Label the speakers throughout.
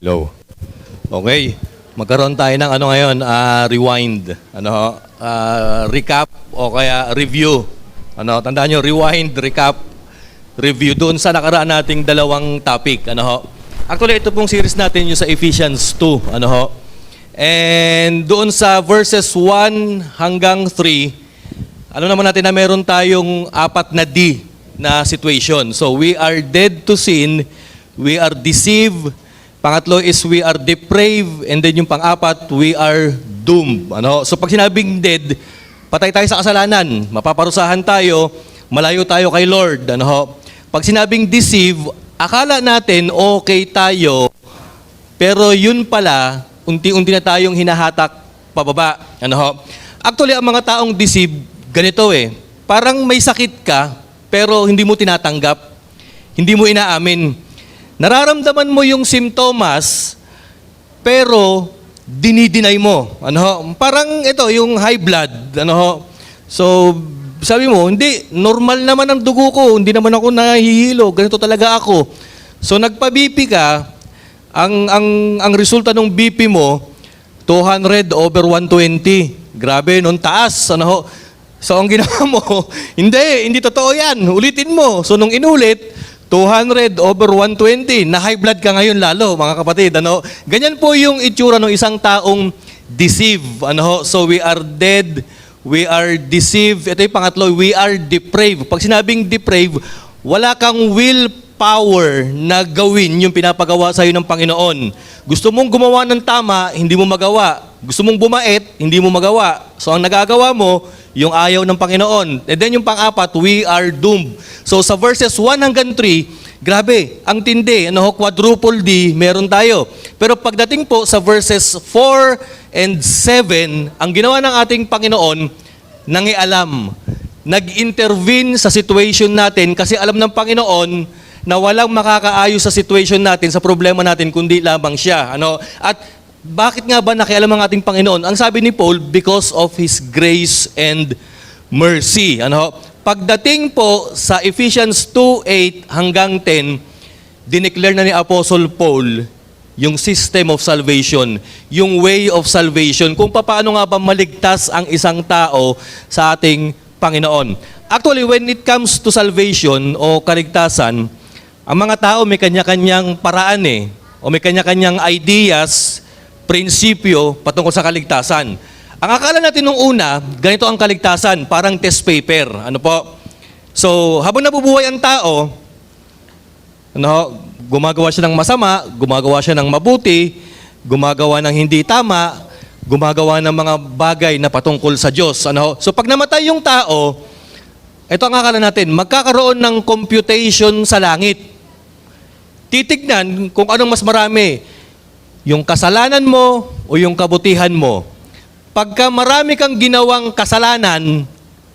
Speaker 1: Low. Okay. Magkaroon tayo ng ngayon, rewind, recap o kaya review. Tandaan nyo, rewind, recap, review doon sa nakaraan nating dalawang topic. Actually, ito pong series natin yung sa Ephesians 2. And doon sa verses 1 hanggang 3, alam naman natin na meron tayong apat na D na situation. So, we are dead to sin, we are deceived, pangatlo is we are depraved, and then yung pang-apat, we are doomed. So pag sinabing dead, patay tayo sa kasalanan, mapaparusahan tayo, malayo tayo kay Lord. Pag sinabing deceive, akala natin okay tayo, pero yun pala, unti-unti na tayong hinahatak pababa. Actually, ang mga taong deceive, ganito parang may sakit ka, pero hindi mo tinatanggap, hindi mo inaamin. Nararamdaman mo yung simptomas, pero dinideny mo. Parang ito, yung high blood. So, sabi mo, hindi, normal naman ang dugo ko, hindi naman ako nahihilo, ganito talaga ako. So, nagpa-BP ka, ang resulta ng BP mo, 200/120. Grabe, nung taas. So, ang ginawa mo, hindi totoo yan, ulitin mo. So, nung inulit, 200/120. Na high blood ka ngayon lalo, mga kapatid. Ganyan po yung itsura ng isang taong deceive. So we are dead, we are deceived. Ito yung pangatlo, we are depraved. Pag sinabing depraved, wala kang willpower na gawin yung pinapagawa sa iyo ng Panginoon. Gusto mong gumawa ng tama, hindi mo magawa. Gusto mong bumait, hindi mo magawa. So ang nagagawa mo, yung ayaw ng Panginoon. And then yung pang-apat, we are doomed. So sa verses 1 hanggang 3, grabe, ang tindi. Quadruple D, meron tayo. Pero pagdating po sa verses 4 and 7, ang ginawa ng ating Panginoon, nangialam. Nag-intervene sa situation natin kasi alam ng Panginoon na walang makakaayos sa situation natin, sa problema natin, kundi lamang siya. At bakit nga ba nakialam ang ating Panginoon? Ang sabi ni Paul, because of His grace and mercy. Pagdating po sa Ephesians 2:8 hanggang 10, dineclare na ni Apostle Paul yung system of salvation, yung way of salvation, kung paano nga ba maligtas ang isang tao sa ating Panginoon. Actually, when it comes to salvation o kaligtasan, ang mga tao may kanya-kanyang paraan o may kanya-kanyang ideas, prinsipyo patungkol sa kaligtasan. Ang akala natin nung una, ganito ang kaligtasan, parang test paper. So, habang nabubuhay ang tao, gumagawa siya ng masama, gumagawa siya ng mabuti, gumagawa ng hindi tama, gumagawa ng mga bagay na patungkol sa Diyos. So, pag namatay yung tao, ito ang akala natin, magkakaroon ng computation sa langit. Titignan kung anong mas marami, yung kasalanan mo o yung kabutihan mo. Pagka marami kang ginawang kasalanan,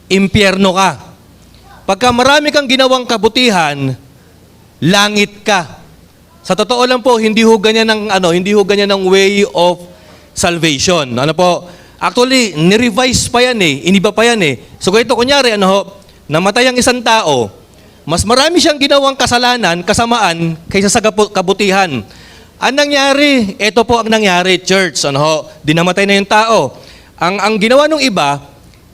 Speaker 1: impyerno ka. Pagka marami kang ginawang kabutihan, langit ka. Sa totoo lang po, hindi ho ganyan ng way of salvation. Actually, ni-revise pa yan iniba pa yan So ito kunyari, namatay ang isang tao, mas marami siyang ginawang kasalanan, kasamaan, kaysa sa kabutihan. Ang nangyari, ito po ang nangyari, church. Dinamatay na yung tao. Ang ginawa ng iba,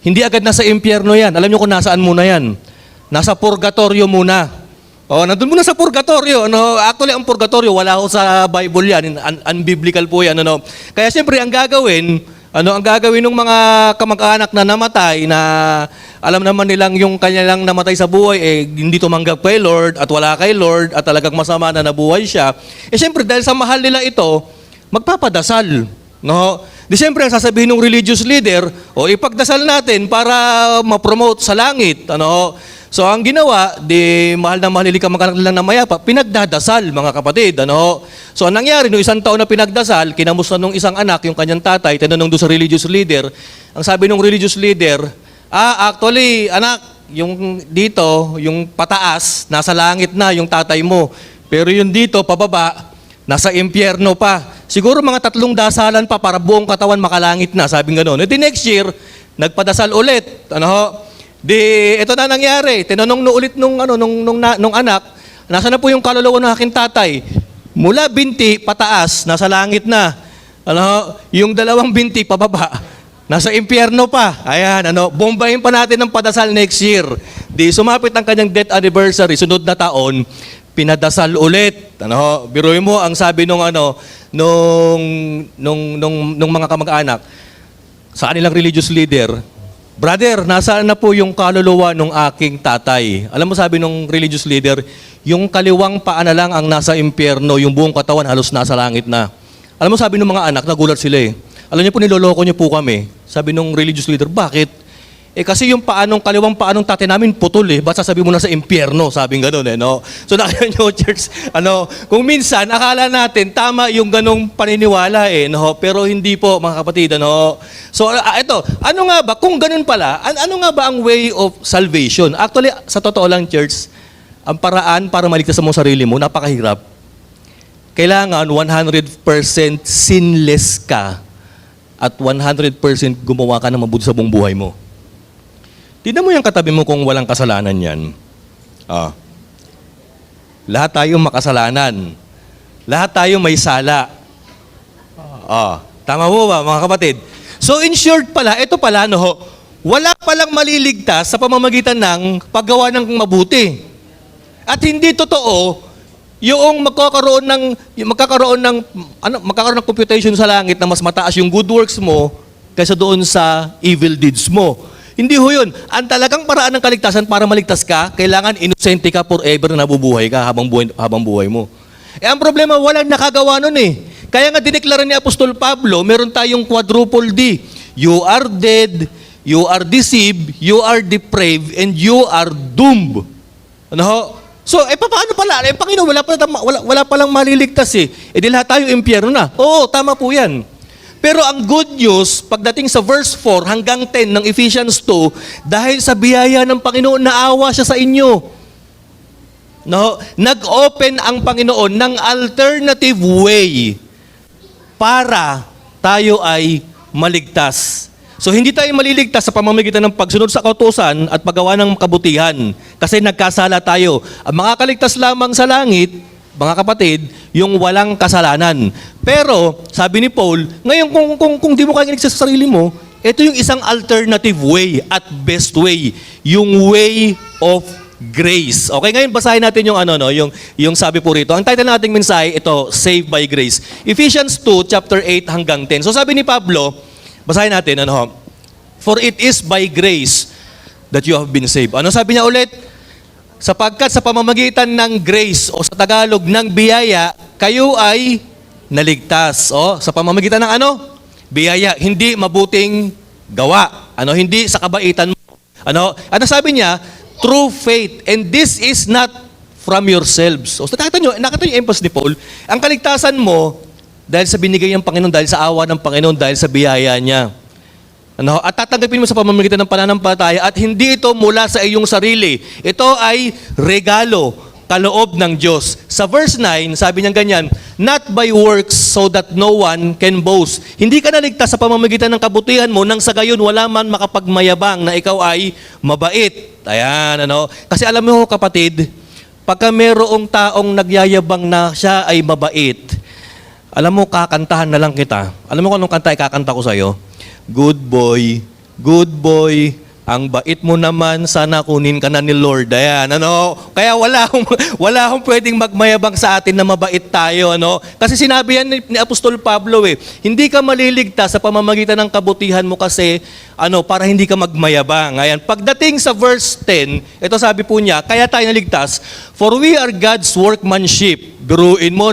Speaker 1: hindi agad nasa impyerno yan. Alam niyo kung nasaan muna yan? Nasa purgatorio muna. Nandun muna sa purgatorio. Actually, ang purgatorio, wala ko sa Bible yan. Unbiblical po yan. Kaya siyempre, ang gagawin ng mga kamag-anak na namatay, na alam naman nilang yung kanya lang namatay sa buhay, hindi tumanggap kay Lord at wala kay Lord at talagang masama na nabuhay siya. Siyempre, dahil sa mahal nila ito, magpapadasal. Di siyempre, ang sasabihin ng religious leader, ipagdasal natin para ma-promote sa langit. So, ang ginawa, mahal na mahal ka mag-anak nilang na mayapa, pinagdadasal, mga kapatid. So, ang nangyari, nung isang taon na pinagdasal, kinamusta nung isang anak, yung kanyang tatay, tinanong doon sa religious leader, ang sabi ng religious leader, actually, anak, yung dito, yung pataas, nasa langit na yung tatay mo. Pero yung dito, pababa, nasa impyerno pa. Siguro mga 3 dasalan pa para buong katawan makalangit na, sabing gano'n. Di next year, nagpadasal ulit. Ito na nangyari. Tinanong ulit nung anak, nasa na po yung kaluluwa ng aking tatay? Mula binti pataas, nasa langit na. Ano, yung dalawang binti pababa, nasa impyerno pa. Ayan, bombahin pa natin ng padasal next year. Di sumapit ang kanyang death anniversary, sunod na taon, pinadasal ulit. Biruin mo ang sabi nung mga kamag-anak sa kanilang religious leader, "Brother, nasaan na po yung kaluluwa ng aking tatay?" Alam mo sabi nung religious leader, yung kaliwang paa na lang ang nasa impyerno, yung buong katawan halos nasa langit na. Alam mo sabi ng mga anak, nagulat sila eh. Alam niyo po, niloloko niyo po kami. Sabi nung religious leader, "Bakit?" Kasi yung kaliwang paa ng tatay namin putol eh. Ba't sasabi mo na sa impyerno? Sabing gano'n eh, no? So nakita nyo, church, kung minsan, akala natin, tama yung ganong paniniwala eh, no? Pero hindi po, mga kapatid, So ito, ano nga ba, kung ganun pala, ano nga ba ang way of salvation? Actually, sa totoo lang, church, ang paraan para maligtas mo sarili mo, napakahirap. Kailangan 100% sinless ka at 100% gumawa ka ng mabuti sa buong buhay mo. Tignan mo yung katabi mo kung walang kasalanan yan. Lahat tayo makasalanan. Lahat tayo may sala. Tama mo ba, mga kapatid? So in short pala, ito pala, wala palang maliligtas sa pamamagitan ng paggawa ng mabuti. At hindi totoo yung magkakaroon ng computation sa langit na mas mataas yung good works mo kaysa doon sa evil deeds mo. Hindi ho yun. Ang talagang paraan ng kaligtasan para maligtas ka, kailangan inosente ka forever na nabubuhay ka habang buhay mo. Ang problema, walang nakagawa nun eh. Kaya nga dineklara ni Apostol Pablo, meron tayong quadruple D. You are dead, you are deceived, you are depraved, and you are doomed. So, paano pala? Panginoon, wala palang maliligtas eh. Di lahat tayo impyerno na. Oo, tama po yan. Pero ang good news, pagdating sa verse 4 hanggang 10 ng Ephesians 2, dahil sa biyaya ng Panginoon, naawa siya sa inyo. Nag-open ang Panginoon ng alternative way para tayo ay maligtas. So hindi tayo maliligtas sa pamamagitan ng pagsunod sa kautusan at paggawa ng kabutihan kasi nagkasala tayo. Ang makakaligtas lamang sa langit, mga kapatid, yung walang kasalanan. Pero, sabi ni Paul, ngayon kung di mo kaya sa sarili mo, ito yung isang alternative way at best way, yung way of grace. Okay, ngayon basahin natin yung sabi po rito. Ang title nating mensahe, ito, Saved by Grace. Ephesians 2, chapter 8 hanggang 10. So sabi ni Pablo, basahin natin, "For it is by grace that you have been saved." Ano sabi niya ulit? Sapagkat sa pamamagitan ng grace o sa Tagalog ng biyaya, kayo ay naligtas. Sa pamamagitan ng biyaya, hindi mabuting gawa. Hindi sa kabaitan mo. Ano sabi niya? True faith. And this is not from yourselves. Nakita niyo yung emphasis ni Paul. Ang kaligtasan mo, dahil sa binigay ng Panginoon, dahil sa awa ng Panginoon, dahil sa biyaya niya. At tatanggapin mo sa pamamagitan ng pananampalataya at hindi ito mula sa iyong sarili. Ito ay regalo, kaloob ng Diyos. Sa verse 9, sabi niya ganyan, "Not by works so that no one can boast." Hindi ka naligtas sa pamamagitan ng kabutihan mo nang sa gayon wala man makapagmayabang na ikaw ay mabait. Ayan, Kasi alam mo kapatid, pagka merong taong nagyayabang na siya ay mabait, alam mo, kakantahan na lang kita. Alam mo kung anong kanta ikakanta ko sa'yo? Good boy, ang bait mo naman, sana kunin ka na ni Lord. Ayan, Kaya wala akong pwedeng magmayabang sa atin na mabait tayo, Kasi sinabi yan ni Apostol Pablo hindi ka maliligtas sa pamamagitan ng kabutihan mo kasi, para hindi ka magmayabang. Ayan, pagdating sa verse 10, ito sabi po niya, kaya tayo naligtas, "For we are God's workmanship." Biruin mo,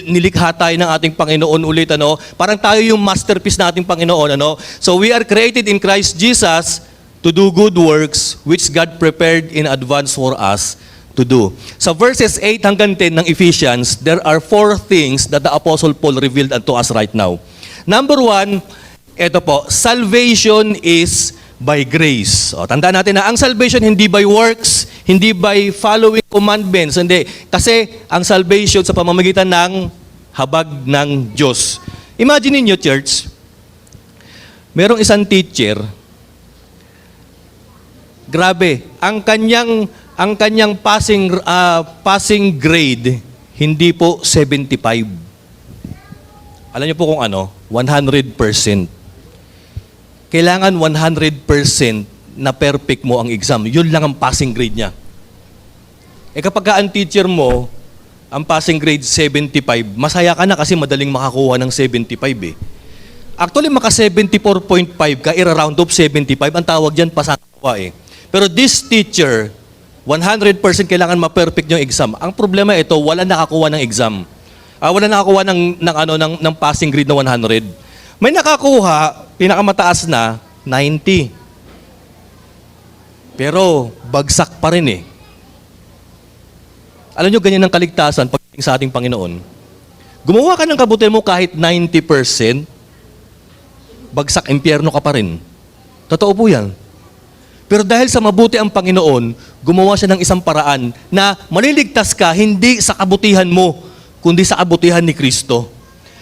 Speaker 1: nilikha tayo ng ating Panginoon ulit, Parang tayo yung masterpiece ng ating Panginoon, So we are created in Christ Jesus to do good works which God prepared in advance for us to do. Sa verses 8 hanggang 10 ng Ephesians, there are 4 things that the Apostle Paul revealed unto us right now. Number 1, ito po, salvation is by grace. Tandaan natin na ang salvation hindi by works, hindi by following commandments, hindi. Kasi ang salvation sa pamamagitan ng habag ng Diyos. Imagine niyo, church, merong isang teacher. Grabe, ang kanyang passing grade Hindi po 75. Alam niyo po kung ano? 100%. Kailangan 100% na perfect mo ang exam. Yun lang ang passing grade niya. Kapag ka ang teacher mo, ang passing grade 75, masaya ka na kasi madaling makakuha ng 75 eh. Actually, maka 74.5 ka, ira-round up 75, ang tawag dyan, pasakawa eh. Pero this teacher, 100% kailangan ma-perfect yung exam. Ang problema ito, wala nakakuha ng exam. Wala nakakuha ng passing grade na 100. May nakakuha, pinakamataas na, 90. Pero, bagsak pa rin eh. Alam nyo, ganyan ang kaligtasan pagdating sa ating Panginoon. Gumawa ka ng kabutihan mo kahit 90%, bagsak, impyerno ka pa rin. Totoo po yan. Pero dahil sa mabuti ang Panginoon, gumawa siya ng isang paraan na maliligtas ka hindi sa kabutihan mo, kundi sa kabutihan ni Kristo.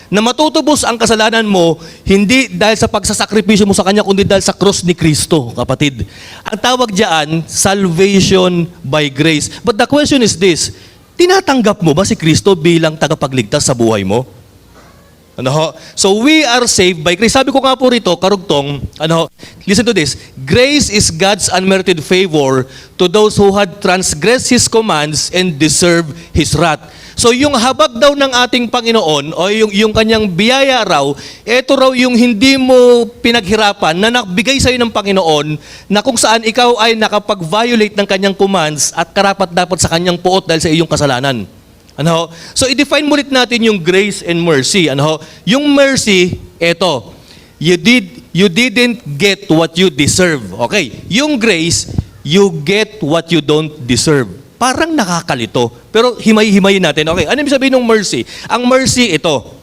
Speaker 1: Na matutubos ang kasalanan mo, hindi dahil sa pagsasakripisyo mo sa Kanya, kundi dahil sa cross ni Kristo, kapatid. Ang tawag diyan, salvation by grace. But the question is this, tinatanggap mo ba si Kristo bilang tagapagligtas sa buhay mo? So we are saved by grace. Sabi ko nga po rito, karugtong, listen to this. Grace is God's unmerited favor to those who had transgressed His commands and deserve His wrath. So yung habag daw ng ating Panginoon o yung kanyang biyaya raw, ito raw yung hindi mo pinaghirapan na nagbigay sa iyo ng Panginoon na kung saan ikaw ay nakapag-violate ng kanyang commands at karapat dapat sa kanyang puot dahil sa iyong kasalanan. So i-define mo ulit natin yung grace and mercy. Yung mercy, eto, you didn't get what you deserve. Okay, yung grace, you get what you don't deserve. Parang nakakalito. Pero himay-himayin natin. Okay, ano ibig sabihin ng mercy? Ang mercy, ito.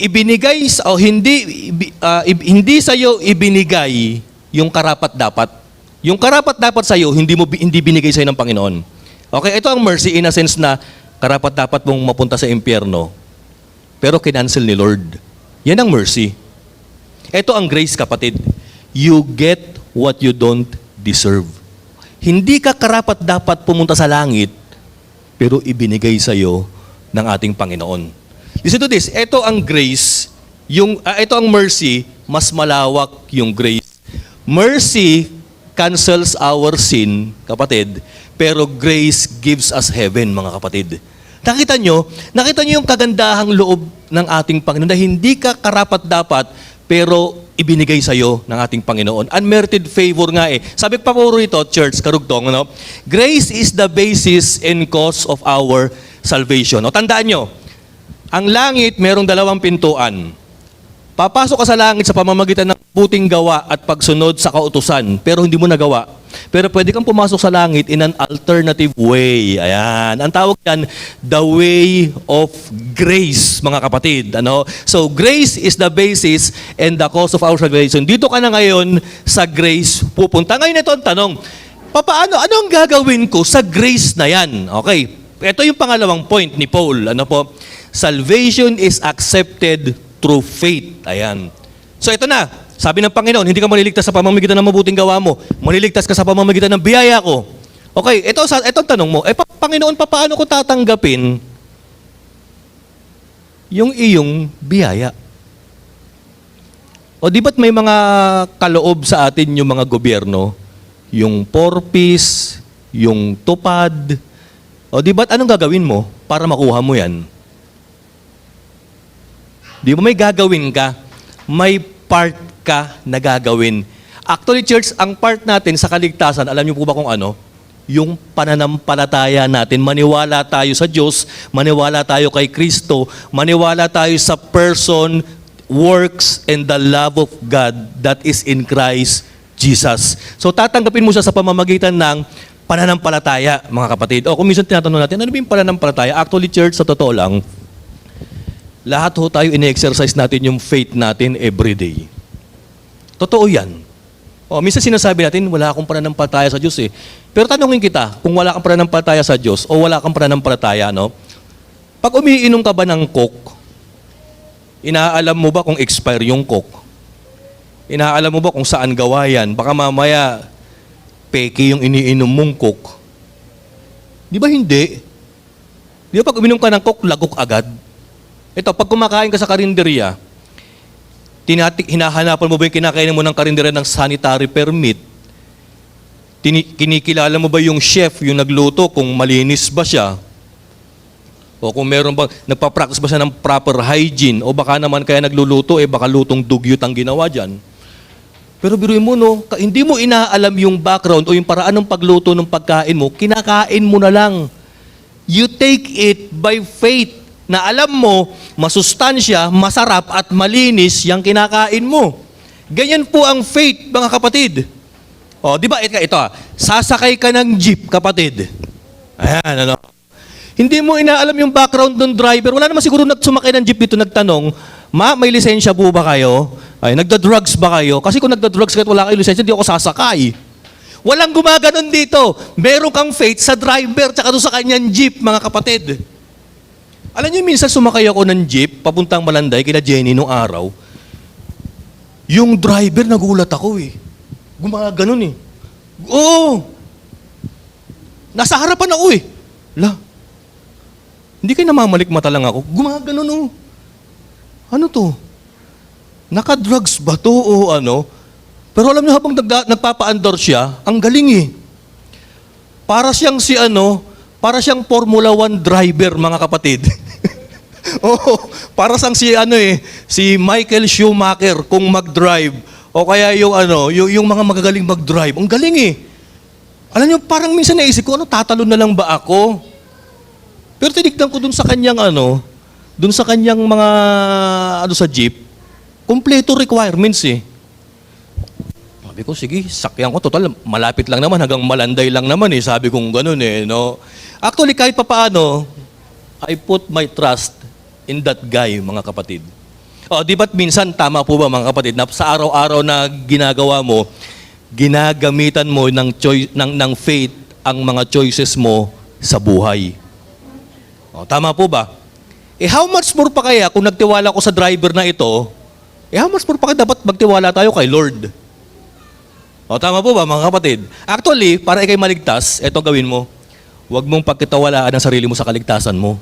Speaker 1: Ibinigay o hindi sa iyo ibinigay yung karapat-dapat. Yung karapat-dapat sa iyo, hindi binigay sa iyo ng Panginoon. Okay, ito ang mercy in a sense na karapat-dapat mong mapunta sa impyerno. Pero kinancel ni Lord. Yan ang mercy. Ito ang grace, kapatid. You get what you don't deserve. Hindi ka karapat-dapat pumunta sa langit, pero ibinigay sa iyo ng ating Panginoon. Listen to this. Ito ang grace, ito ang mercy, mas malawak yung grace. Mercy cancels our sin, kapatid, pero grace gives us heaven, mga kapatid. Nakita nyo yung kagandahang loob ng ating Panginoon na hindi ka karapat-dapat, pero ibinigay sa iyo ng ating Panginoon. Unmerited favor nga eh. Sabi pa po rito, church, karugtong, grace is the basis and cause of our salvation. Tandaan nyo, ang langit merong dalawang pintuan. Papasok ka sa langit sa pamamagitan ng buting gawa at pagsunod sa kautusan, pero hindi mo nagawa. Pero pwede kang pumasok sa langit in an alternative way. Ayan. Ang tawag yan, the way of grace, mga kapatid. So, grace is the basis and the cause of our salvation. Dito ka na ngayon sa grace pupunta. Ngayon ito ang tanong, ano ang gagawin ko sa grace na yan? Okay. Ito yung pangalawang point ni Paul. Salvation is accepted through faith. Ayan. So, ito na. Sabi ng Panginoon, hindi ka maliligtas sa pamamagitan ng mabuting gawa mo. Maliligtas ka sa pamamagitan ng biyaya ko. Okay, ito ang tanong mo. Panginoon, paano ko tatanggapin yung iyong biyaya? O di ba't may mga kaloob sa atin yung mga gobyerno? Yung porpis, yung tupad. O di ba't anong gagawin mo para makuha mo yan? Di ba may gagawin ka? May part ka na gagawin. Actually, church, ang part natin sa kaligtasan, alam niyo po ba kung ano? Yung pananampalataya natin. Maniwala tayo sa Diyos, maniwala tayo kay Kristo, maniwala tayo sa person, works, and the love of God that is in Christ Jesus. So, tatanggapin mo siya sa pamamagitan ng pananampalataya, mga kapatid. O kung minsan tinatanong natin, ano ba yung pananampalataya? Actually, church, sa totoo lang, lahat ho tayo in-exercise natin yung faith natin everyday. Totoo yan. Minsan sinasabi natin, wala akong pananampalataya sa Diyos eh. Pero tanungin kita, kung wala kang pananampalataya sa Diyos o wala kang pananampalataya, pag umiinom ka ba ng Coke, inaalam mo ba kung expire yung Coke? Inaalam mo ba kung saan gawa yan? Baka mamaya, peke yung iniinom mong Coke. Di ba hindi? Di ba pag uminom ka ng Coke, lagok agad? Ito, pag kumakain ka sa karinderya, hinahanapan mo ba yung kinakain mo ng karinderya ng sanitary permit? Kinikilala mo ba yung chef, yung nagluto, kung malinis ba siya? O kung meron ba, nagpa-practice ba siya ng proper hygiene? O baka naman kaya nagluluto, baka lutong dugyot ang ginawa dyan. Pero biruin mo, no, hindi mo inaalam yung background o yung paraan ng pagluto ng pagkain mo, kinakain mo na lang. You take it by faith na alam mo, masustansya, masarap at malinis yung kinakain mo. Ganyan po ang faith, mga kapatid. O, di ba, ito sasakay ka ng jeep, kapatid. Ayan, ano. Hindi mo inaalam yung background ng driver. Wala naman siguro sumakay ng jeep dito nagtanong, "Ma, may lisensya po ba kayo? Ay, nagda-drugs ba kayo? Kasi kung nagda-drugs kayo at wala kayo lisensya, hindi ako sasakay." Walang gumaganon dito. Meron kang faith sa driver tsaka doon sa kanyang jeep, mga kapatid. Alam niyo, minsan sumakay ako ng jeep, papuntang Malanday, kina Jenny nung araw. Yung driver, nagulat ako eh. Gumaganon eh. Oo. Nasa harapan ako eh. Hindi kayo namamalikmata lang ako. Gumaganon oh. Ano to? Naka-drugs ba to o ano? Pero alam niyo, habang nagpapa-andor siya, ang galing eh. Para siyang para siyang Formula 1 driver, mga kapatid. Oo, para siyang si Michael Schumacher kung mag-drive. O kaya yung mga magagaling mag-drive. Ang galing eh. Alam niyo, parang minsan naisip ko, tatalon na lang ba ako? Pero tinignan ko dun sa kanyang mga, sa jeep, kompleto requirements eh. Sabi ko, sige, sakyan ko. Total, malapit lang naman, hanggang Malanday lang naman eh. Sabi kong ganun eh, no? Actually, kahit papaano, I put my trust in that guy, mga kapatid. Di ba't minsan, tama po ba mga kapatid, na sa araw-araw na ginagawa mo, ginagamitan mo ng faith ang mga choices mo sa buhay. Tama po ba? How much more pa kaya kung nagtiwala ko sa driver na ito, how much more pa kaya dapat magtiwala tayo kay Lord? Tama po ba mga kapatid? Actually, para ikay maligtas, ito gawin mo. Huwag mong pagkitawalaan ang sarili mo sa kaligtasan mo.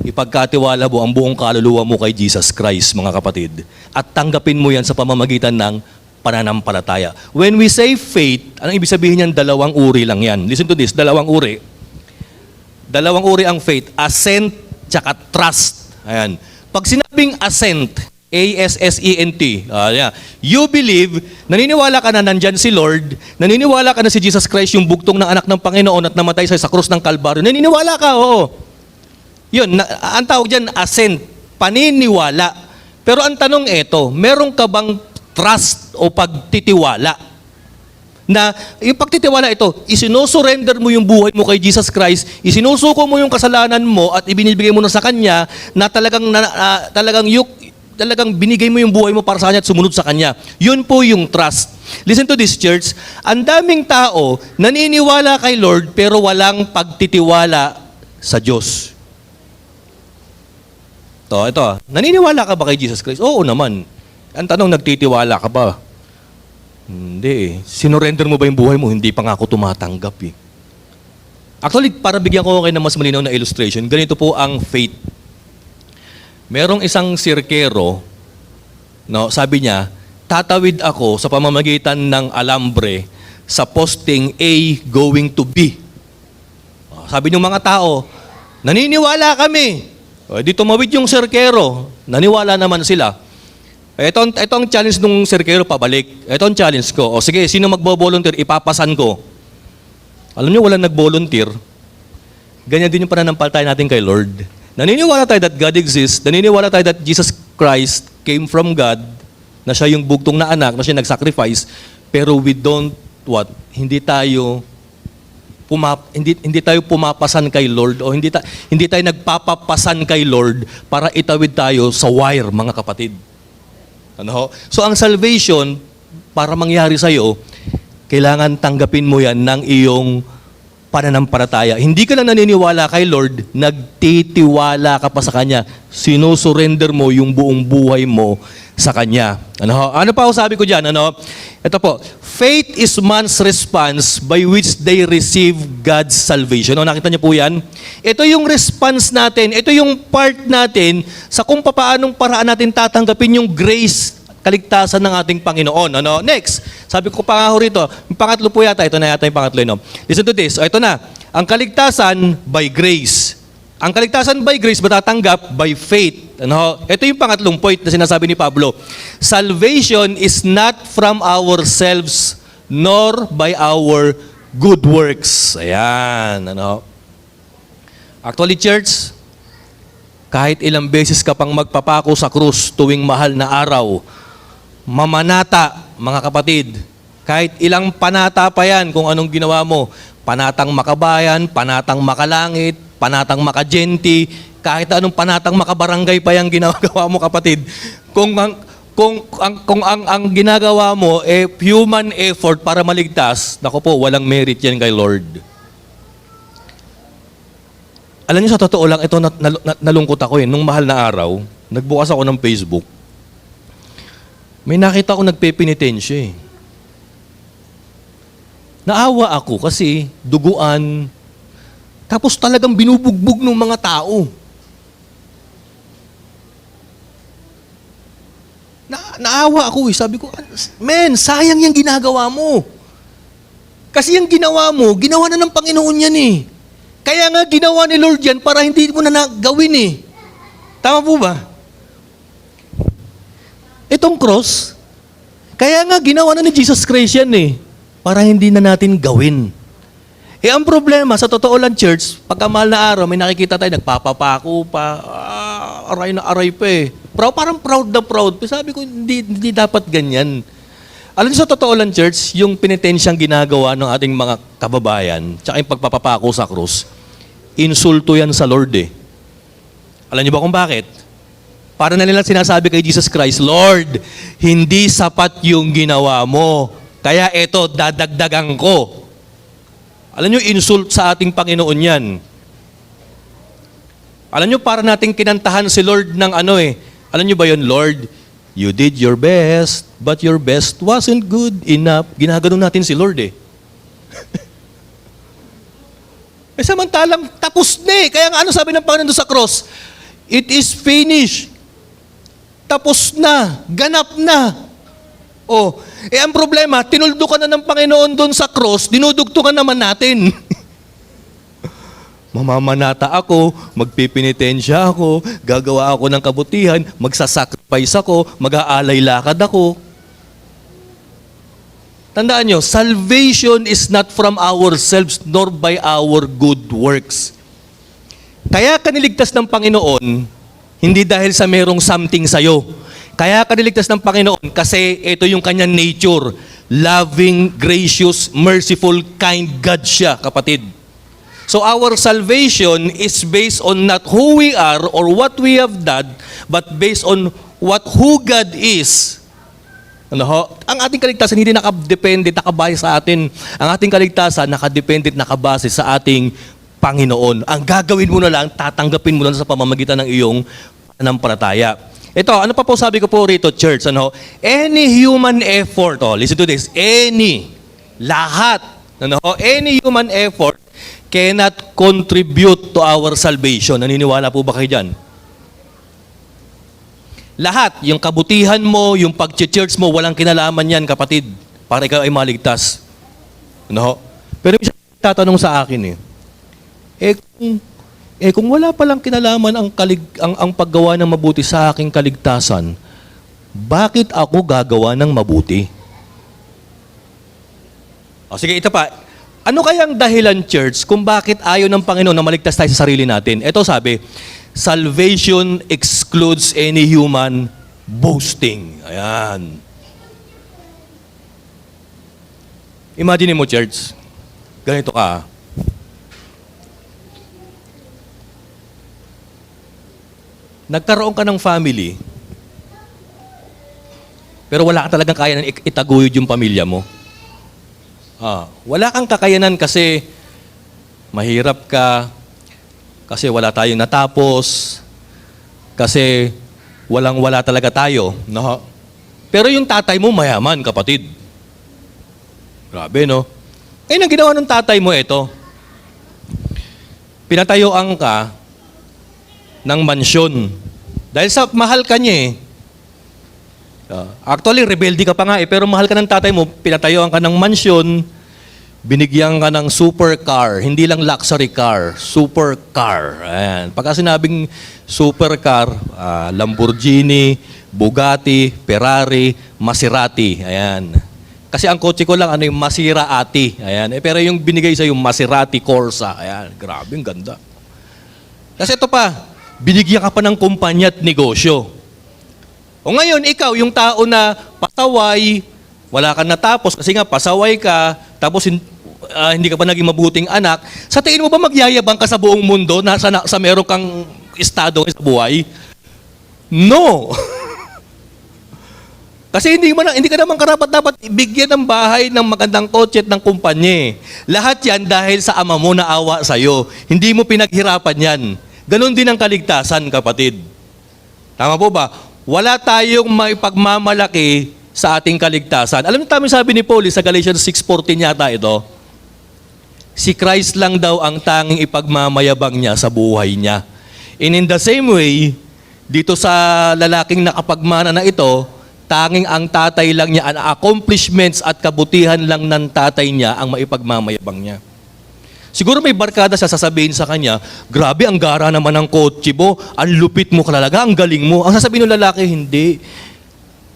Speaker 1: Ipagkatiwala mo ang buong kaluluwa mo kay Jesus Christ, mga kapatid. At tanggapin mo yan sa pamamagitan ng pananampalataya. When we say faith, anong ibig sabihin niyan? Dalawang uri lang yan. Listen to this, dalawang uri. Dalawang uri ang faith. Assent, tsaka trust. Ayan. Pag sinabing assent, A-S-S-E-N-T. You believe, naniniwala ka na nandyan si Lord, naniniwala ka na si Jesus Christ yung bugtong ng anak ng Panginoon at namatay sa krus ng Kalbaryo. Naniniwala ka, oo. Yun, ang tawag dyan, assent, paniniwala. Pero ang tanong ito, meron ka bang trust o pagtitiwala? Na yung pagtitiwala ito, isinusurrender mo yung buhay mo kay Jesus Christ, isinusuko mo yung kasalanan mo at ibinibigay mo na sa Kanya na talagang binigay mo yung buhay mo para sa Kanya at sumunod sa Kanya. Yun po yung trust. Listen to this, church. Ang daming tao naniniwala kay Lord pero walang pagtitiwala sa Diyos. Ito. Naniniwala ka ba kay Jesus Christ? Oo naman. Ang tanong, nagtitiwala ka ba? Hindi eh. Sinurrender mo ba yung buhay mo? Hindi pa nga ako tumatanggap eh. Actually, para bigyan ko kayo ng mas malinaw na illustration, ganito po ang faith. Merong isang sirkero, sabi niya, tatawid ako sa pamamagitan ng alambre sa posting A going to B. Sabi ng mga tao, naniniwala kami. Di tumawid yung sirkero, naniwala naman sila. Ito ang challenge nung sirkero pabalik. Ito ang challenge ko. Sige, sino magbo-volunteer? Ipapasan ko. Alam niyo, walang nag-volunteer. Ganyan din yung pananampalataya natin kay Lord. Naniniwala tayo that God exists. Naniniwala tayo that Jesus Christ came from God, na siya yung bugtong na anak, na siya nag-sacrifice. Pero we don't, hindi tayo pumapasan kay Lord o hindi tayo nagpapapasan kay Lord para itawid tayo sa wire, mga kapatid. So ang salvation, para mangyari sa'yo, kailangan tanggapin mo yan ng iyong pananampalataya. Hindi ka lang naniniwala kay Lord, nagtitiwala ka pa sa Kanya. Sinusurrender mo yung buong buhay mo sa Kanya. Ano pa ako sabi ko dyan? Ito po, faith is man's response by which they receive God's salvation. Nakita niyo po yan? Ito yung response natin. Ito yung part natin sa kung paanong paraan natin tatanggapin yung grace, kaligtasan ng ating Panginoon. Next, sabi ko pa nga ho rito, yung pangatlo po yata, ito na yata yung pangatlo. Listen to this. Ito na, ang kaligtasan by grace. Ang kaligtasan by grace matatanggap by faith. Ito yung pangatlong point na sinasabi ni Pablo. Salvation is not from ourselves nor by our good works. Ayan. Actually, church, kahit ilang beses ka pang magpapako sa krus tuwing mahal na araw, mamanata, mga kapatid, kahit ilang panata pa yan kung anong ginawa mo, panatang makabayan, panatang makalangit, panatang makagenti, kahit anong panatang makabarangay pa yung ginagawa mo, kapatid, kung ang ginagawa mo human effort para maligtas, naku po, walang merit yan kay Lord. Alam niyo, sa totoo lang, ito nalungkot ako nung mahal na araw, nagbukas ako ng Facebook, may nakita ko nagpepinitensya Naawa ako kasi duguan, tapos talagang binubugbog ng mga tao. Naawa ako Sabi ko, men, sayang yung ginagawa mo. Kasi yung ginawa mo, ginawa na ng Panginoon yan Kaya nga ginawa ni Lord yan para hindi mo na gawin Tama po ba? Itong cross, kaya nga ginawa na ni Jesus Christ yan para hindi na natin gawin. Ang problema, sa totoo lang, church, pagkamahal na araw, may nakikita tayo, nagpapapako pa, aray na aray pa Parang proud na proud. Sabi ko, hindi dapat ganyan. Alam niyo, sa totoo lang, church, yung penitensyang ginagawa ng ating mga kababayan, tsaka yung pagpapapako sa krus, insulto yan sa Lord Alam niyo ba kung bakit? Para na nila sinasabi kay Jesus Christ, Lord, hindi sapat yung ginawa mo. Kaya eto, dadagdagan ko. Alam niyo, insult sa ating Panginoon yan. Alam niyo, para nating kinantahan si Lord ng Alam niyo ba yun, Lord, you did your best, but your best wasn't good enough. Ginaganon natin si Lord samantalang tapos na Kaya nga sabi ng Panginoon sa cross? It is finished. Tapos na, ganap na. Ang problema, tinuldo ka na ng Panginoon doon sa cross, dinudugto ka naman natin. Mamamanata ako, magpipinitensya ako, gagawa ako ng kabutihan, magsasacrifice ako, mag-aalay lakad ako. Tandaan nyo, salvation is not from ourselves nor by our good works. Kaya kaniligtas ng Panginoon, hindi dahil sa merong something sa'yo. Kaya kaniligtas ng Panginoon kasi ito yung kanyang nature. Loving, gracious, merciful, kind God siya, kapatid. So our salvation is based on not who we are or what we have done, but based on who God is. Ang ating kaligtasan hindi nakadepende, nakabase sa atin. Ang ating kaligtasan nakadepende, nakabase sa ating Panginoon. Ang gagawin mo na lang, tatanggapin mo na sa pamamagitan ng iyong pananampalataya. Ito, ano pa po sabi ko po rito, church? Any human effort, listen to this, lahat, any human effort cannot contribute to our salvation. Naniniwala po ba kayo dyan? Lahat, yung kabutihan mo, yung pag-church mo, walang kinalaman yan, kapatid, para ikaw ay maligtas. Pero yung tatanong sa akin kung wala palang kinalaman ang paggawa ng mabuti sa aking kaligtasan, bakit ako gagawa ng mabuti? Sige, ito pa. Ano kayang dahilan, church, kung bakit ayaw ng Panginoon na maligtas tayo sa sarili natin? Ito sabi, salvation excludes any human boasting. Ayan. Imagine mo, church, ganito ka. Nagkaroon ka ng family, pero wala ka talagang kaya ng itaguyod yung pamilya mo. Wala kang kakayanan kasi mahirap ka, kasi wala tayong natapos, kasi walang-wala talaga tayo. No? Pero yung tatay mo mayaman, kapatid. Grabe, no? Ngayon, ang ginawa ng tatay mo ito, pinatayuan ka ng mansyon. Dahil sa mahal ka niya eh. Actually, rebelde ka pa nga eh, pero mahal ka ng tatay mo, pinatayuan ka ng mansyon, binigyan ka ng supercar, hindi lang luxury car, supercar. Ayan. Pagka sinabing supercar, Lamborghini, Bugatti, Ferrari, Maserati. Ayan. Kasi ang kotse ko lang, yung Maserati. Ayan. Pero yung binigay sa yung Maserati Corsa. Ayan. Grabe, ang ganda. Kasi ito pa, binigyan ka pa ng kumpanya at negosyo. O ngayon, ikaw, yung tao na pasaway, wala kang natapos kasi nga pasaway ka, tapos hindi ka pa naging mabuting anak, sa tingin mo ba magyayabang ka sa buong mundo na sa meron kang estado sa buhay? No! Kasi hindi ka naman karapat dapat bigyan ng bahay, ng magandang kotse at ng kumpanya. Lahat yan dahil sa ama mo na awa sa'yo. Hindi mo pinaghirapan yan. Ganon din ang kaligtasan, kapatid. Tama po ba? Wala tayong maipagmamalaki sa ating kaligtasan. Alam niyo, tama sabi ni Paul sa Galatians 6:14 yata ito, si Christ lang daw ang tanging ipagmamayabang niya sa buhay niya. And in the same way, dito sa lalaking nakapagmana na ito, tanging ang tatay lang niya, ang accomplishments at kabutihan lang ng tatay niya ang maipagmamayabang niya. Siguro may barkada siya sasabihin sa kanya, grabe, ang gara naman ng kotse mo, ang lupit mo talaga, ang galing mo. Ang sasabihin ng lalaki, hindi.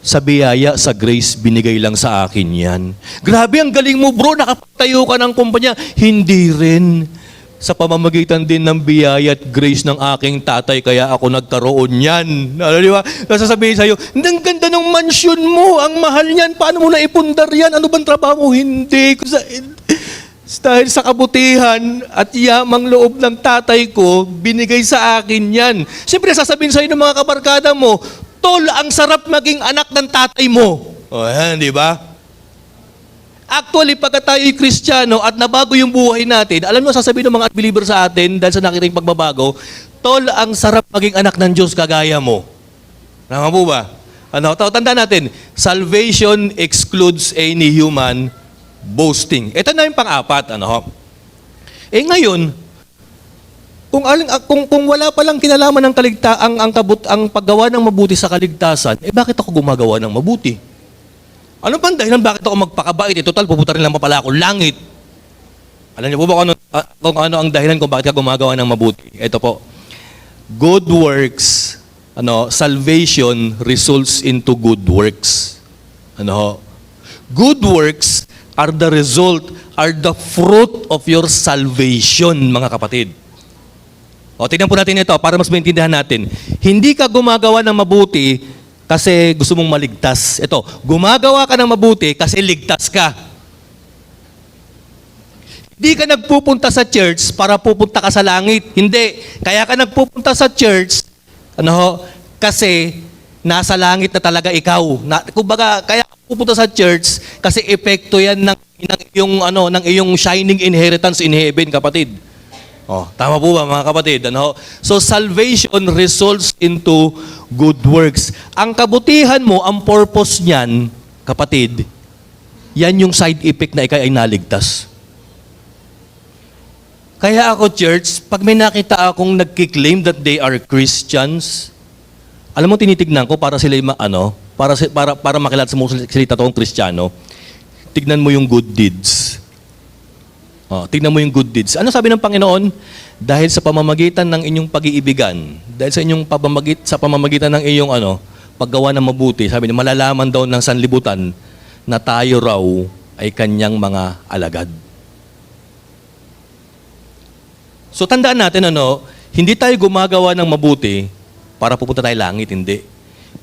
Speaker 1: Sa biyaya, sa grace, binigay lang sa akin yan. Grabe, ang galing mo bro, nakapagtayo ka ng kumpanya. Hindi rin. Sa pamamagitan din ng biyaya at grace ng aking tatay, kaya ako nagkaroon yan. Di ba? Sasabihin sa'yo, ang ganda ng mansyon mo, ang mahal niyan, paano mo naipundar yan? Ano bang trabaho mo? Hindi. Dahil sa kabutihan at yamang loob ng tatay ko, binigay sa akin yan. Siyempre, sasabihin sa'yo ng mga kabarkada mo, Tol, ang sarap maging anak ng tatay mo. O yan, di ba? Actually, pagka tayo'y Kristiyano at nabago yung buhay natin, alam mo, sasabihin ng mga believer sa atin, dahil sa nakikinig pagbabago, Tol, ang sarap maging anak ng Diyos kagaya mo. Tama po ba? Tanda natin, salvation excludes any human boasting. Ito na yung pang-apat. Ngayon, kung wala palang kinalaman ng ang paggawa ng mabuti sa kaligtasan, bakit ako gumagawa ng mabuti? Ano bang dahilan bakit ako magpakabait? Total, pupunta rin lang pala ako langit. Alam niyo po ba kung ano ang dahilan kung bakit ka gumagawa ng mabuti? Ito po. Good works, salvation results into good works. Good works are the result, are the fruit of your salvation, mga kapatid. Tingnan po natin ito para mas maintindihan natin. Hindi ka gumagawa ng mabuti kasi gusto mong maligtas. Ito, gumagawa ka ng mabuti kasi ligtas ka. Hindi ka nagpupunta sa church para pupunta ka sa langit. Hindi. Kaya ka nagpupunta sa church, kasi nasa langit na talaga ikaw. Kumbaga, kaya ka pupunta sa church kasi epekto yan ng iyong shining inheritance in heaven, kapatid. Tama po ba, mga kapatid? So, salvation results into good works. Ang kabutihan mo, ang purpose niyan, kapatid, yan yung side effect na ikaw ay naligtas. Kaya ako, church, pag may nakita akong nagkiklaim that they are Christians, alam mo, tinitignan ko para sila para makilala sa mga salita toong Kristiyano, tignan mo yung good deeds. Tignan mo yung good deeds. Ano sabi ng Panginoon? Dahil sa pamamagitan ng inyong pag-iibigan, dahil sa pamamagitan ng iyong paggawa ng mabuti, sabi niya, malalaman daw ng sanlibutan na tayo raw ay kanyang mga alagad. So tandaan natin, hindi tayo gumagawa ng mabuti para pupunta tayo langit, hindi.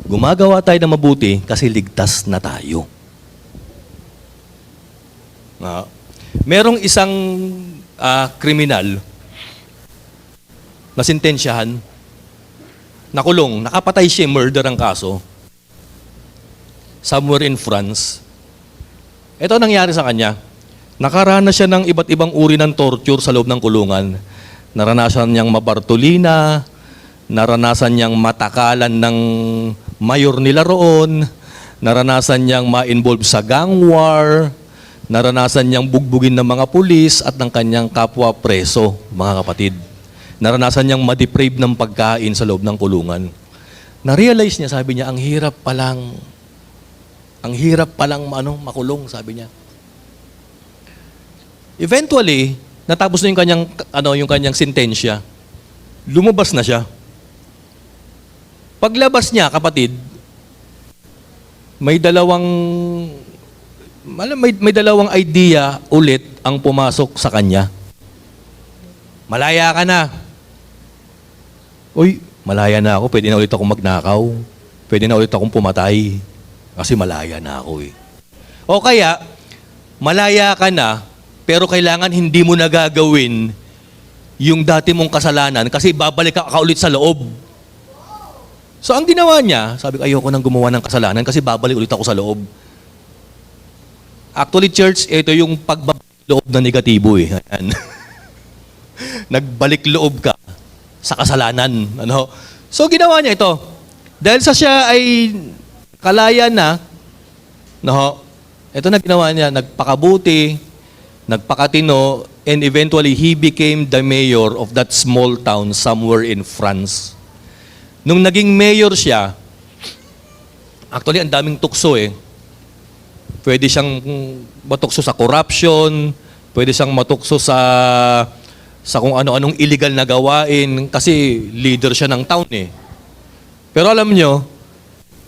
Speaker 1: Gumagawa tayo ng mabuti kasi ligtas na tayo. Merong isang kriminal na sintensyahan, nakulong, nakapatay siya, murder ang kaso, somewhere in France. Ito nangyari sa kanya. Nakaranas siya ng iba't ibang uri ng torture sa loob ng kulungan. Naranasan niyang mabartolina, naranasan niyang matakalan ng mayor nila roon, naranasan niyang ma-involve sa gang war, naranasan niyang bugbugin ng mga pulis at ng kanyang kapwa preso, mga kapatid. Naranasan niyang ma-deprave ng pagkain sa loob ng kulungan. Na-realize niya, sabi niya, ang hirap palang makulong, sabi niya. Eventually, natapos na yung kanyang sentensya. Lumabas na siya. Paglabas niya, kapatid, may dalawang idea ulit ang pumasok sa kanya. Malaya ka na. Uy, malaya na ako. Pwede na ulit akong magnakaw. Pwede na ulit akong pumatay. Kasi malaya na ako eh. O kaya, malaya ka na, pero kailangan hindi mo na gagawin yung dati mong kasalanan kasi babalik ka ulit sa loob. So ang ginawa niya, sabi ko, ayoko nang gumawa ng kasalanan kasi babalik ulit ako sa loob. Actually, church, ito yung pagbabalik loob na negatibo eh. Ayan. Nagbalik loob ka sa kasalanan. Ano? So ginawa niya ito. Dahil sa siya ay kalaya na, no, ito na ginawa niya, nagpakabuti, nagpakatino, and eventually he became the mayor of that small town somewhere in France. Nung naging mayor siya, actually ang daming tukso eh. Pwede siyang matukso sa corruption, pwede siyang matukso sa kung ano-anong illegal na gawain kasi leader siya ng town eh. Pero alam nyo,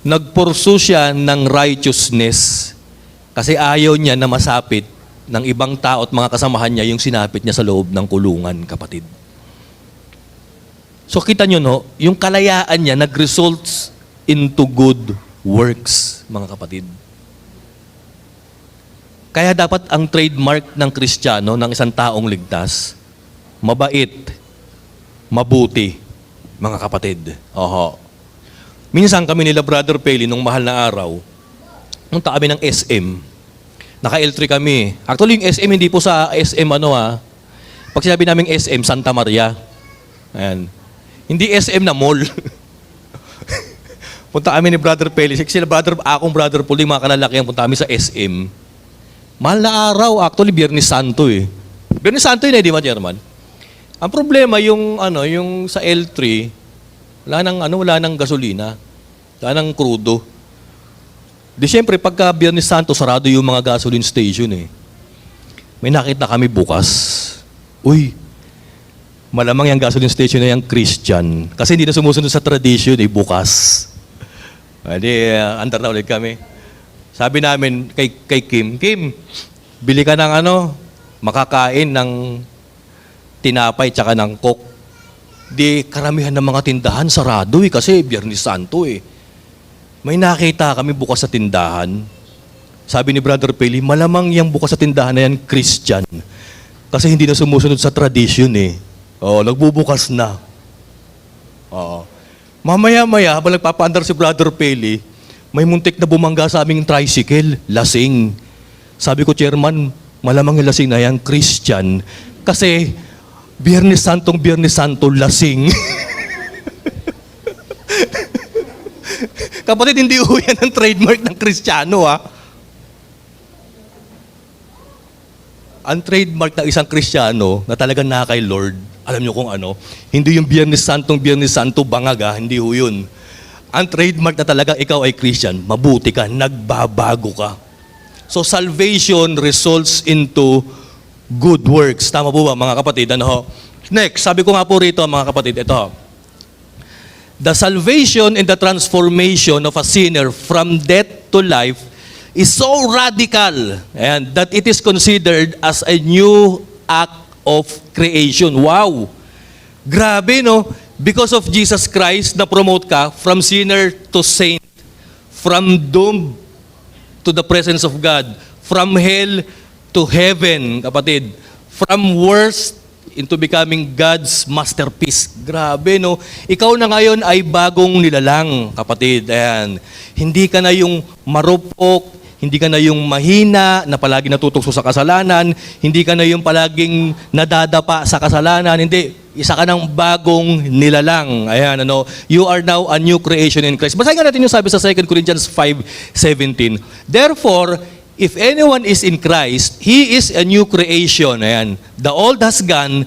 Speaker 1: nagpursue siya ng righteousness kasi ayaw niya na masapit ng ibang tao at mga kasamahan niya yung sinapit niya sa loob ng kulungan, kapatid. So kita nyo, no, yung kalayaan niya nag-results into good works, mga kapatid. Kaya dapat ang trademark ng Kristiyano, ng isang taong ligtas, mabait, mabuti, mga kapatid. Oho. Minsan kami nila Brother Peli nung mahal na araw, punta kami ng SM. Naka L3 kami. Actually, yung SM hindi po sa SM Pag sinabi namin SM, Santa Maria. Ayan. Hindi SM na mall. Punta kami ni Brother Peli. Akong Brother Puli, mga kalalakihan, punta kami sa SM. Mahal na araw, actually, Biyernes Santo eh. Biyernes Santo yun eh, di ba, German? Ang problema, yung sa L3, wala nang gasolina. Wala nang krudo. Di siyempre, pagka Biyernes Santo, sarado yung mga gasoline station eh. May nakita kami bukas. Uy, malamang yung gasoline station na yung Christian. Kasi hindi na sumusunod sa tradition eh, bukas. Di, andar na ulit kami. Sabi namin kay Kim, bili ka ng makakain ng tinapay tsaka ng coke. Di, karamihan ng mga tindahan sarado eh, kasi Biyernes Santo eh. May nakita kami bukas sa tindahan. Sabi ni Brother Peli, malamang yung bukas sa tindahan na yan, Christian. Kasi hindi na sumusunod sa tradition eh. Oo, nagbubukas na. Oo. Mamaya-maya, habang nagpapaandar si Brother Peli, may muntik na bumangga sa aming tricycle, lasing. Sabi ko, Chairman, malamang yung lasing na yan, Christian. Kasi, Biyernes Santo, lasing. Kapatid, hindi ho yan ang trademark ng Kristiyano, ha? Ang trademark ng isang Kristiyano na talagang na kay Lord, alam nyo kung ano, hindi yung Biyernes Santo, bangag, ha? Hindi ho yun. Ang trademark na talagang ikaw ay Christian, mabuti ka, nagbabago ka. So, salvation results into good works. Tama po ba, mga kapatid? Next, sabi ko nga po rito, mga kapatid, ito. The salvation and the transformation of a sinner from death to life is so radical and that it is considered as a new act of creation. Wow! Grabe, no? Because of Jesus Christ, na-promote ka from sinner to saint, from doom to the presence of God, from hell to heaven, kapatid, from worst into becoming God's masterpiece. Grabe, no? Ikaw na ngayon ay bagong nilalang, kapatid. Ayan. Hindi ka na yung marupok, Hindi ka na yung mahina na palagi natutokso sa kasalanan. Hindi ka na yung palaging nadadapa sa kasalanan. Hindi. Isa ka ng bagong nilalang. Ayan, ano. You are now a new creation in Christ. Basahin nga natin yung sabi sa 2 Corinthians 5:17. Therefore, if anyone is in Christ, he is a new creation. Ayan. The old has gone,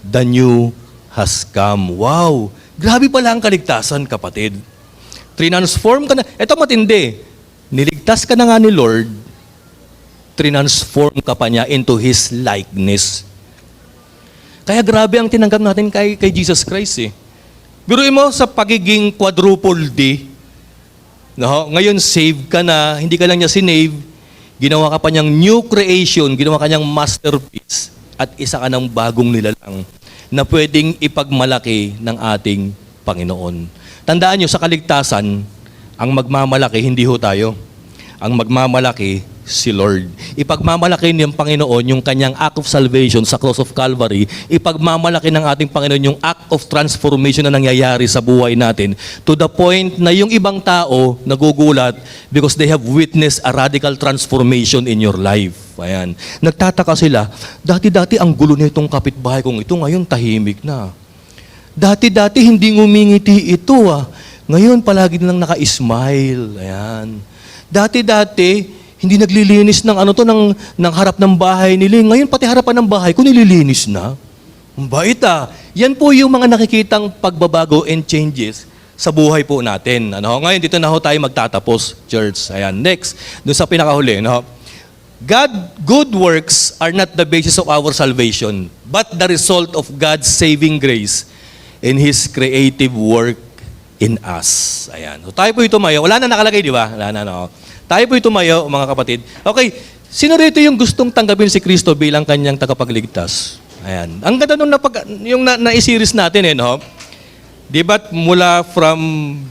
Speaker 1: the new has come. Wow! Grabe pala ang kaligtasan, kapatid. Transform ka na. Ito matindi. Niligtas ka na nga ni Lord, transform ka pa niya into His likeness. Kaya grabe ang tinanggap natin kay Jesus Christ eh. Biruin mo sa pagiging quadruple D, no? Ngayon save ka na, hindi ka lang niya sinave, ginawa ka pa niyang new creation, ginawa ka niyang masterpiece, at isa ka ng bagong nilalang na pwedeng ipagmalaki ng ating Panginoon. Tandaan niyo, sa kaligtasan, ang magmamalaki, hindi ho tayo. Ang magmamalaki, si Lord. Ipagmamalaki ng Panginoon yung kanyang act of salvation sa cross of Calvary. Ipagmamalaki ng ating Panginoon yung act of transformation na nangyayari sa buhay natin to the point na yung ibang tao nagugulat because they have witnessed a radical transformation in your life. Ayan. Nagtataka sila, dati-dati ang gulo nitong kapitbahay kong ito, ngayon tahimik na. Dati-dati hindi ngumingiti ito Ngayon palagi nilang naka-smile. Ayan. Dati-dati hindi naglilinis ng harap ng bahay nila. Ngayon pati harapan ng bahay ko nililinis na. Ang bait Yan po yung mga nakikitang pagbabago and changes sa buhay po natin. Ngayon dito na ho tayo magtatapos, church. Ayan. Next, doon sa pinakahuli. Good works are not the basis of our salvation, but the result of God's saving grace in His creative work in us. Ayan. So tayo po tumayo. Wala na nakalagay, di ba? Wala na, no? Tayo po tumayo, mga kapatid. Okay, sino rito yung gustong tanggapin si Kristo bilang kanyang tagapagligtas? Ayan. Ang ganda nung na-series natin, no? Di ba mula from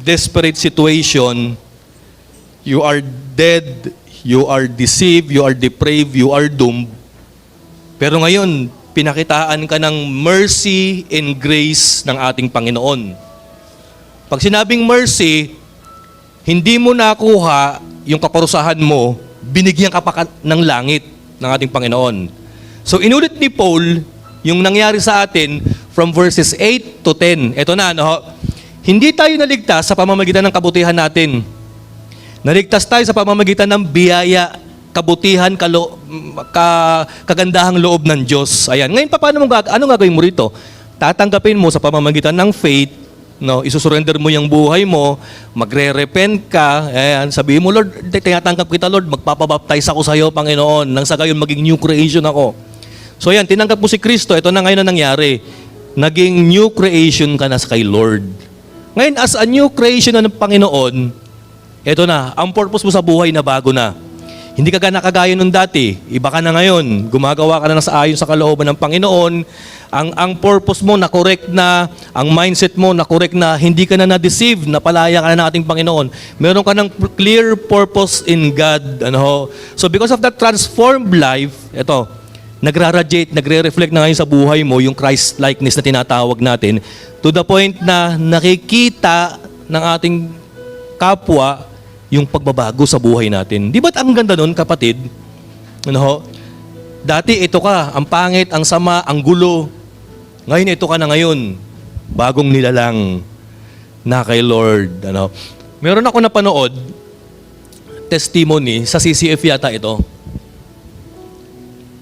Speaker 1: desperate situation, you are dead, you are deceived, you are depraved, you are doomed. Pero ngayon, pinakitaan ka ng mercy and grace ng ating Panginoon. Pag sinabing mercy, hindi mo nakuha yung kaparusahan mo, binigyan ka pa ng langit ng ating Panginoon. So inulit ni Paul yung nangyari sa atin from verses 8 to 10. Ito na, hindi tayo naligtas sa pamamagitan ng kabutihan natin. Naligtas tayo sa pamamagitan ng biyaya, kabutihan, kagandahang loob ng Diyos. Ayan. Ngayon, anong gagawin mo rito? Tatanggapin mo sa pamamagitan ng faith, isusurrender mo yung buhay mo, magre-repent ka, ayan, sabihin mo, Lord, tinatanggap kita, Lord, magpapabaptize ako sa iyo, Panginoon, nang sa gayon maging new creation ako. So ayan, tinanggap mo si Kristo, ito na ngayon na nangyari. Naging new creation ka na kay Lord. Ngayon, as a new creation na ng Panginoon, ito na, ang purpose mo sa buhay na bago na. Hindi ka nakagaya nung dati. Iba ka na ngayon. Gumagawa ka na sa ayon sa kalooban ng Panginoon. Ang purpose mo na correct na, ang mindset mo na correct na, hindi ka na na-deceive, napalaya ka na ng ating Panginoon. Meron ka ng clear purpose in God. So because of that transformed life, ito, nagra-radiate, nagre-reflect na ngayon sa buhay mo yung Christ-likeness na tinatawag natin to the point na nakikita ng ating kapwa yung pagbabago sa buhay natin. Di ba't ang ganda nun, kapatid? Dati ito ka, ang pangit, ang sama, ang gulo. Ngayon ito ka na ngayon. Bagong nilalang na kay Lord. Meron ako napanood, testimony, sa CCF yata ito.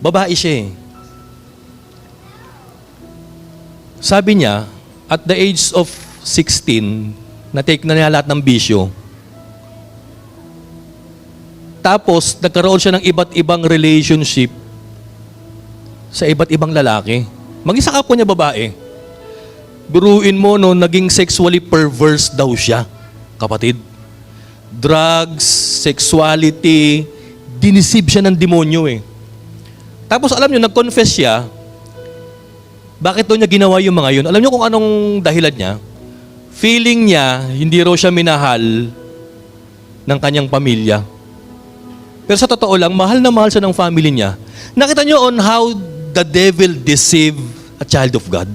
Speaker 1: Babae siya. Sabi niya, at the age of 16, na-take na niya lahat ng bisyo. Tapos, nagkaroon siya ng iba't ibang relationship sa iba't ibang lalaki. Mag-isa ka po niya babae. Biruin mo, naging sexually perverse daw siya, kapatid. Drugs, sexuality, dinisib siya ng demonyo Tapos, alam niyo, nag-confess siya. Bakit daw niya ginawa yung mga yun? Alam niyo kung anong dahilan niya? Feeling niya, hindi raw siya minahal ng kanyang pamilya. Pero sa totoo lang, mahal na mahal siya ng family niya. Nakita niyo on how the devil deceived a child of God?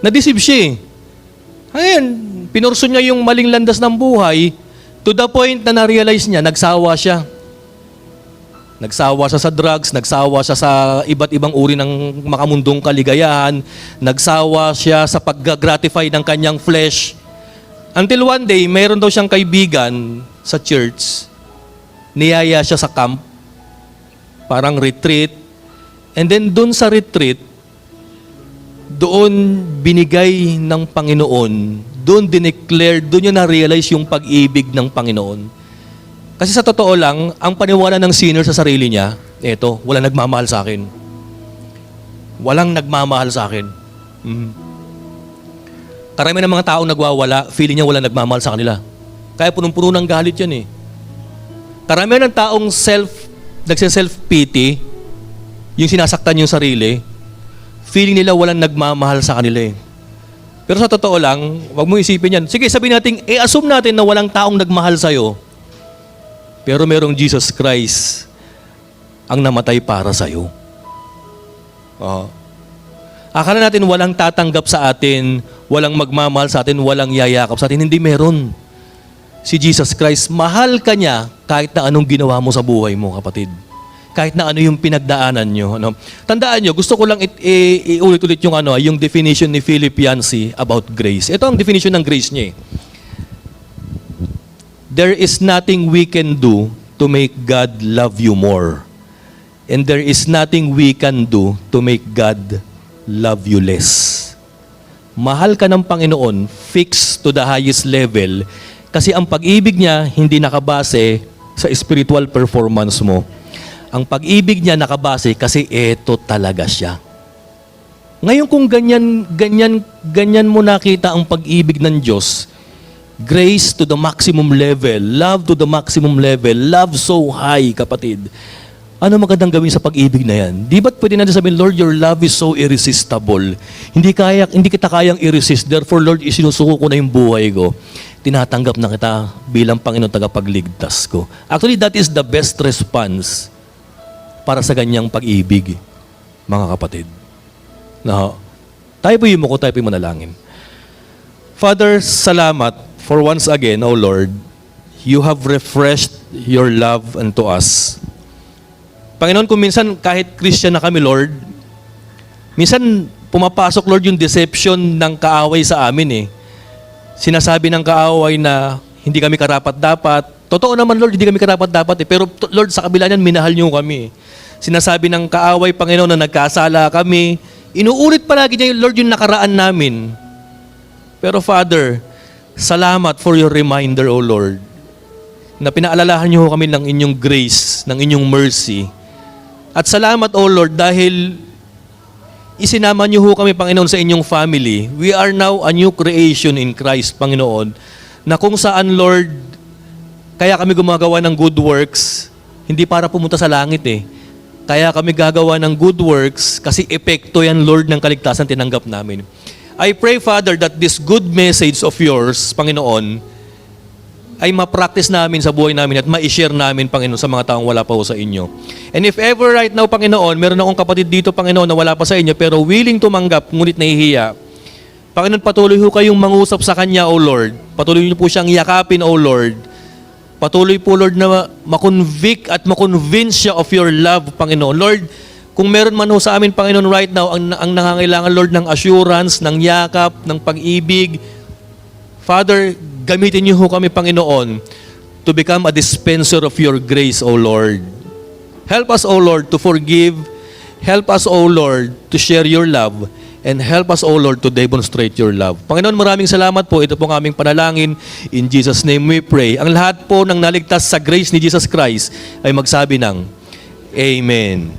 Speaker 1: Na-deceive siya Ngayon, pinurso niya yung maling landas ng buhay, To the point na na-realize niya, nagsawa siya. Nagsawa siya sa drugs, nagsawa siya sa iba't ibang uri ng makamundong kaligayahan, nagsawa siya sa pag-gratify ng kanyang flesh. Until one day, mayroon daw siyang kaibigan sa church, niyaya siya sa camp, parang retreat, and then dun sa retreat, doon binigay ng Panginoon, doon dineclare, doon niya na-realize yung pag-ibig ng Panginoon. Kasi sa totoo lang, ang paniwala ng sinner sa sarili niya, eto, walang nagmamahal sa akin. Walang nagmamahal sa akin. Karami ng mga taong nagwawala, feeling niya walang nagmamahal sa kanila. Kaya punong-puno ng galit yan eh. Karami ng taong nagse-self-pity, yung sinasaktan yung sarili, feeling nila walang nagmamahal sa kanila eh. Pero sa totoo lang, wag mo isipin yan. Sige, sabihin natin, assume natin na walang taong nagmahal sa'yo. Pero merong Jesus Christ ang namatay para sa'yo. Akala natin walang tatanggap sa atin, walang magmamahal sa atin, walang yayakap sa atin. Hindi meron. Si Jesus Christ, mahal ka niya kahit na anong ginawa mo sa buhay mo, kapatid. Kahit na ano yung pinagdaanan nyo. Tandaan nyo, gusto ko lang iulit-ulit yung definition ni Philip Yancey about grace. Ito ang definition ng grace niya eh. There is nothing we can do to make God love you more. And there is nothing we can do to make God love you less. Mahal ka ng Panginoon, fixed to the highest level, kasi ang pag-ibig niya hindi nakabase sa spiritual performance mo. Ang pag-ibig niya nakabase kasi eto talaga siya. Ngayon kung ganyan mo nakita ang pag-ibig ng Diyos, grace to the maximum level, love to the maximum level, love so high, kapatid. Ano magandang gawin sa pag-ibig na yan? Di ba't pwede natin sabihin, Lord, your love is so irresistible. Hindi kita kayang i-resist. Therefore, Lord, isinusuko ko na yung buhay ko. Tinatanggap na kita bilang Panginoon tagapagligtas ko. Actually, that is the best response para sa ganyang pag-ibig, mga kapatid. Tayo po yung muko, tayo po yung manalangin. Father, salamat for once again, O Lord, you have refreshed your love unto us. Panginoon, kung minsan kahit Christian na kami, Lord, minsan pumapasok, Lord, yung deception ng kaaway sa amin eh. Sinasabi ng kaaway na hindi kami karapat-dapat. Totoo naman, Lord, hindi kami karapat-dapat eh. Pero Lord, sa kabila niyan, minahal niyo kami. Sinasabi ng kaaway, Panginoon, na nagkasala kami. Inuulit palagi niya, Lord, yung nakaraan namin. Pero Father, salamat for your reminder, O Lord, na pinaalalahan niyo kami ng inyong grace, ng inyong mercy. At salamat, O Lord, dahil isinama niyo kami, Panginoon, sa inyong family. We are now a new creation in Christ, Panginoon, na kung saan, Lord, kaya kami gumagawa ng good works, hindi para pumunta sa langit eh. Kaya kami gagawa ng good works kasi epekto yan, Lord, ng kaligtasan tinanggap namin. I pray, Father, that this good message of yours, Panginoon, ay ma-practice namin sa buhay namin at ma-share namin, Panginoon, sa mga taong wala pa ho sa inyo. And if ever right now, Panginoon, meron akong kapatid dito, Panginoon, na wala pa sa inyo, pero willing tumanggap, ngunit nahihiya, Panginoon, patuloy ho kayong mangusap sa Kanya, O Lord. Patuloy niyo po siyang yakapin, O Lord. Patuloy po, Lord, na makonvict at makonvince siya of your love, Panginoon. Lord, kung meron man ho sa amin, Panginoon, right now, ang nangangailangan, Lord, ng assurance, ng yakap, ng pag-ibig, Father, gamitin niyo ho kami, Panginoon, to become a dispenser of your grace, O Lord. Help us, O Lord, to forgive. Help us, O Lord, to share your love. And help us, O Lord, to demonstrate your love. Panginoon, maraming salamat po. Ito po ang aming panalangin. In Jesus' name we pray. Ang lahat po ng naligtas sa grace ni Jesus Christ ay magsabi ng Amen.